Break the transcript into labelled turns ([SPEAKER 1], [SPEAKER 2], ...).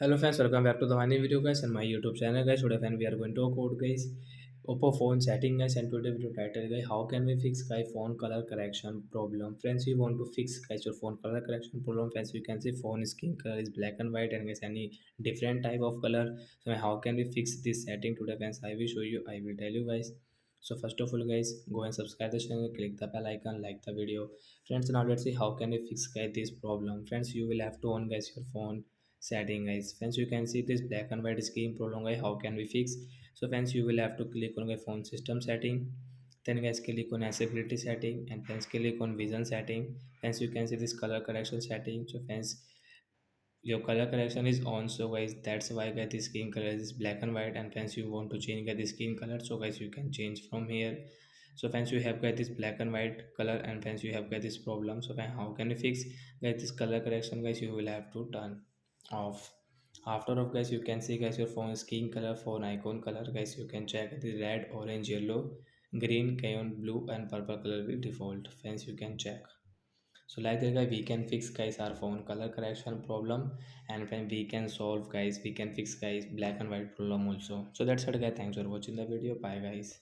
[SPEAKER 1] Hello friends, welcome back to the funny video guys and my YouTube channel guys. Today fan we are going to talk about guys Oppo phone setting guys, and today video title guys, how can we fix guys phone color correction problem. Friends, we want to fix guys your phone color correction problem. Friends, you can see phone skin color is black and white and guys any different type of color. So how can we fix this setting today friends? I will show you, I will tell you guys. So first of all guys, go and subscribe the channel, click the bell icon, like the video. Friends, now let's see how can we fix guys this problem. Friends, you will have to on guys your phone setting guys. Friends, you can see this black and white screen prolong guys, how can we fix. So friends, you will have to click on the phone system setting, then guys click on accessibility setting, and friends click on vision setting. Friends, you can see this color correction setting. So friends, your color correction is on, so guys that's why guys the skin color is black and white, and friends you want to change guys the skin color, so guys you can change from here. So friends, you have got this black and white color, and friends you have got this problem. So friends, how can you fix guys this color correction guys? You will have to turn off. After of guys, you can see guys your phone skin color, phone icon color guys, you can check the red, orange, yellow, green, cyan, blue and purple color will default. Friends, you can check. So like that guy, we can fix guys our phone color correction problem, and when we can solve guys, we can fix guys black and white problem also. So that's it guys, thanks for watching the video, bye guys.